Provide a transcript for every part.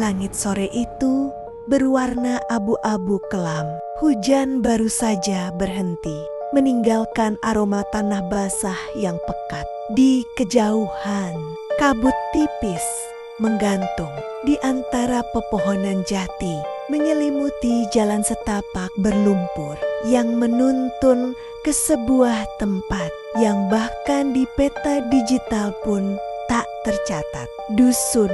Langit sore itu berwarna abu-abu kelam. Hujan baru saja berhenti, meninggalkan aroma tanah basah yang pekat. Di kejauhan, kabut tipis menggantung di antara pepohonan jati, menyelimuti jalan setapak berlumpur yang menuntun ke sebuah tempat yang bahkan di peta digital pun tak tercatat. Dusun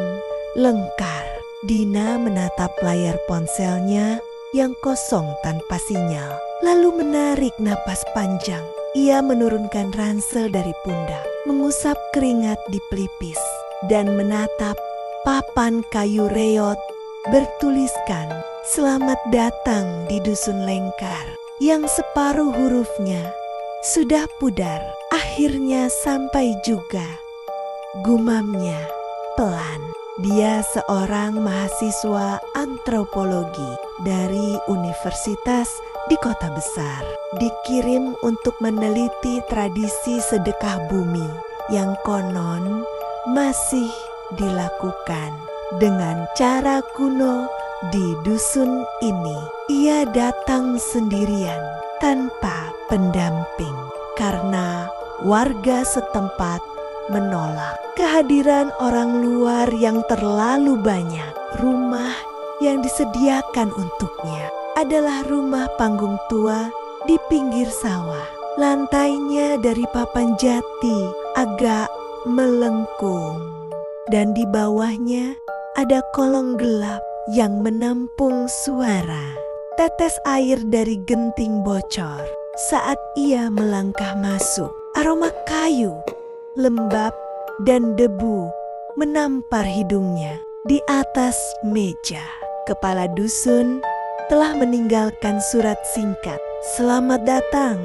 Lengkar. Dina menatap layar ponselnya yang kosong tanpa sinyal, lalu menarik napas panjang. Ia menurunkan ransel dari pundak, mengusap keringat di pelipis, dan menatap papan kayu reot bertuliskan "Selamat datang di Dusun Lengkar", yang separuh hurufnya sudah pudar. Akhirnya sampai juga, gumamnya pelan. Dia seorang mahasiswa antropologi dari universitas di kota besar, dikirim untuk meneliti tradisi sedekah bumi yang konon masih dilakukan dengan cara kuno di dusun ini. Ia datang sendirian tanpa pendamping karena warga setempat menolak kehadiran orang luar yang terlalu banyak. Rumah yang disediakan untuknya adalah rumah panggung tua di pinggir sawah. Lantainya dari papan jati agak melengkung, dan di bawahnya ada kolong gelap yang menampung suara tetes air dari genting bocor saat ia melangkah masuk. Aroma kayu lembab dan debu menampar hidungnya. Di atas meja, kepala dusun telah meninggalkan surat singkat. "Selamat datang,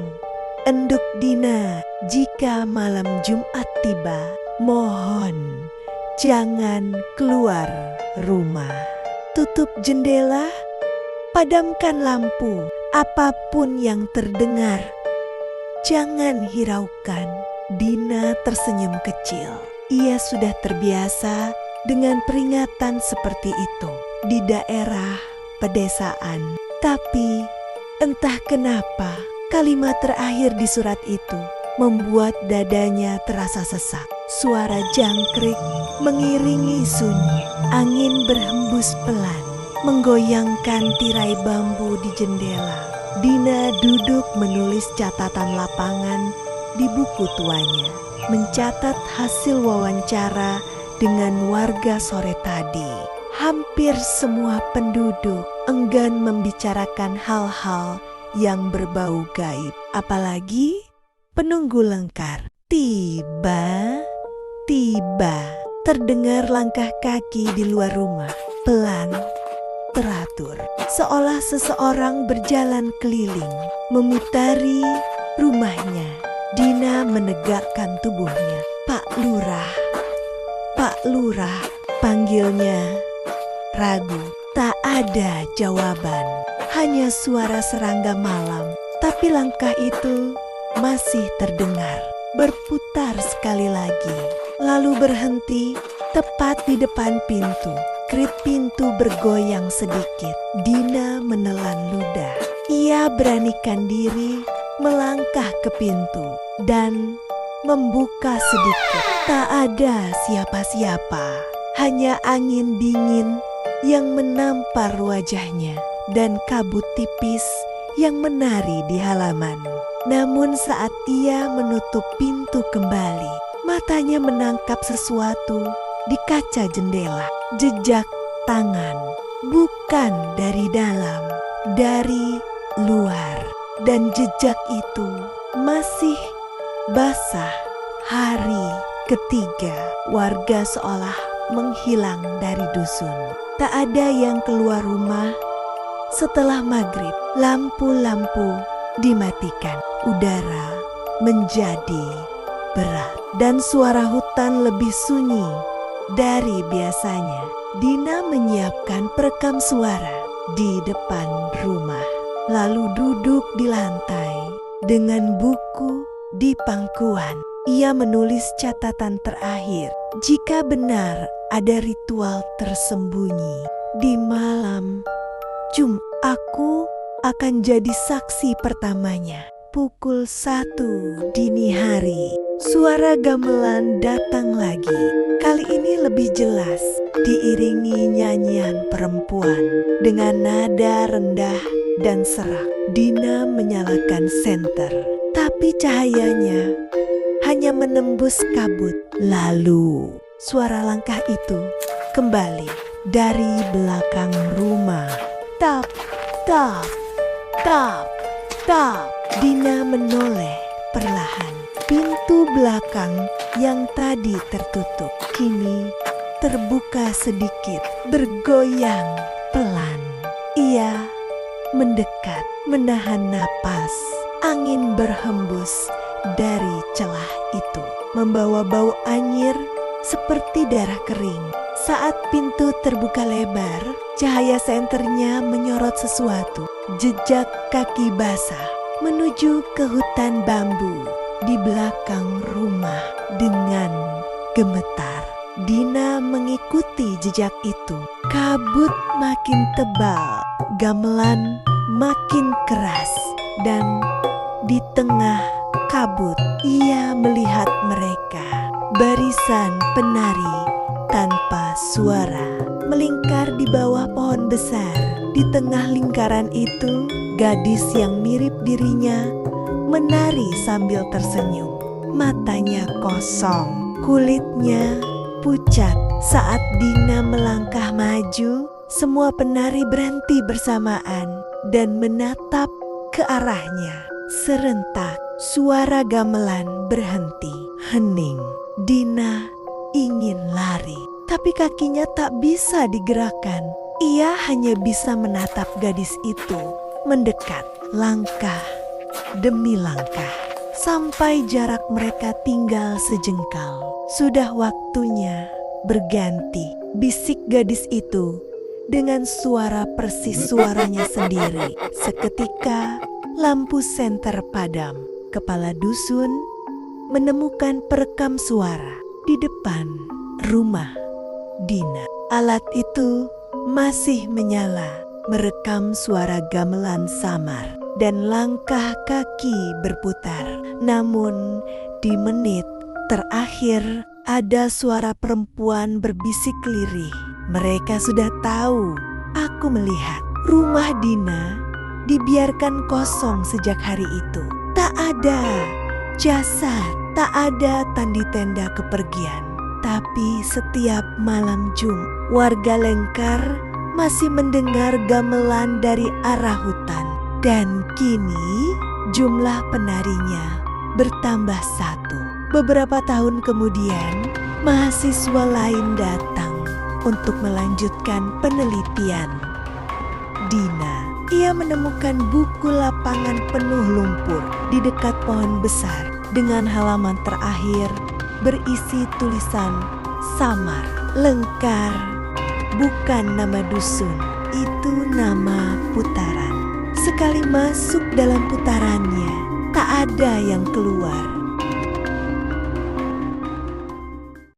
enduk Dina. Jika malam Jumat tiba, mohon jangan keluar rumah. Tutup jendela, padamkan lampu, apapun yang terdengar jangan hiraukan." Dina tersenyum kecil. Ia sudah terbiasa dengan peringatan seperti itu di daerah pedesaan. Tapi entah kenapa kalimat terakhir di surat itu membuat dadanya terasa sesak. Suara jangkrik mengiringi sunyi. Angin berhembus pelan, menggoyangkan tirai bambu di jendela. Dina duduk menulis catatan lapangan di buku tuanya, mencatat hasil wawancara dengan warga sore tadi. Hampir semua penduduk enggan membicarakan hal-hal yang berbau gaib, apalagi penunggu Lengkar. Tiba-tiba terdengar langkah kaki di luar rumah, pelan, teratur, seolah seseorang berjalan keliling, memutari rumahnya. Dina menegakkan tubuhnya. "Pak Lurah, Pak Lurah," panggilnya. Ragu, tak ada jawaban, hanya suara serangga malam. Tapi langkah itu masih terdengar, berputar sekali lagi, lalu berhenti tepat di depan pintu. Krit pintu bergoyang sedikit. Dina menelan ludah. Ia beranikan diri melangkah ke pintu dan membuka sedikit. Tak ada siapa-siapa, hanya angin dingin yang menampar wajahnya dan kabut tipis yang menari di halaman. Namun saat ia menutup pintu kembali, matanya menangkap sesuatu di kaca jendela. Jejak tangan, bukan dari dalam, dari luar. Dan jejak itu masih basah. Hari ketiga, warga seolah menghilang dari dusun. Tak ada yang keluar rumah setelah maghrib. Lampu-lampu dimatikan. Udara menjadi berat dan suara hutan lebih sunyi dari biasanya. Dina menyiapkan perekam suara di depan rumah, lalu duduk di lantai dengan buku di pangkuan. Ia menulis catatan terakhir. Jika benar ada ritual tersembunyi. Di malam Jumat aku akan jadi saksi pertamanya. Pukul 1 dini hari, suara gamelan datang lagi. Kali ini lebih jelas, diiringi nyanyian perempuan dengan nada rendah dan serak. Dina menyalakan senter, tapi cahayanya hanya menembus kabut. Lalu suara langkah itu kembali dari belakang rumah. Tap, tap, tap, tap. Dina menoleh perlahan. Pintu belakang yang tadi tertutup kini terbuka sedikit, bergoyang pelan. Ia mendekat, menahan napas. Angin berhembus dari celah itu, membawa bau anyir seperti darah kering. Saat pintu terbuka lebar, cahaya senternya menyorot sesuatu. Jejak kaki basah menuju ke hutan bambu di belakang rumah. Dengan gemetar, Dina mengikuti jejak itu. Kabut makin tebal, gamelan makin keras, dan di tengah kabut ia melihat mereka, barisan penari tanpa suara, melingkar di bawah pohon besar. Di tengah lingkaran itu, gadis yang mirip dirinya menari sambil tersenyum. Matanya kosong, kulitnya pucat. Saat Dina melangkah maju, semua penari berhenti bersamaan dan menatap ke arahnya. Serentak, suara gamelan berhenti. Hening. Dina ingin lari, tapi kakinya tak bisa digerakkan. Ia hanya bisa menatap gadis itu, mendekat langkah demi langkah, sampai jarak mereka tinggal sejengkal. Sudah waktunya berganti, bisik gadis itu dengan suara persis suaranya sendiri. Seketika lampu senter padam. Kepala dusun menemukan perekam suara di depan rumah Dina. Alat itu masih menyala, merekam suara gamelan samar dan langkah kaki berputar. Namun di menit terakhir ada suara perempuan berbisik lirih. Mereka sudah tahu. Aku melihat rumah Dina dibiarkan kosong sejak hari itu. Tak ada jasad, tak ada tanda tenda kepergian. Tapi setiap malam Jumat, warga Lengkar masih mendengar gamelan dari arah hutan. Dan kini jumlah penarinya bertambah 1. Beberapa tahun kemudian, mahasiswa lain datang untuk melanjutkan penelitian. Dina, ia menemukan buku lapangan penuh lumpur di dekat pohon besar dengan halaman terakhir berisi tulisan samar. Lengkar bukan nama dusun, itu nama putaran. Sekali masuk dalam putarannya, tak ada yang keluar.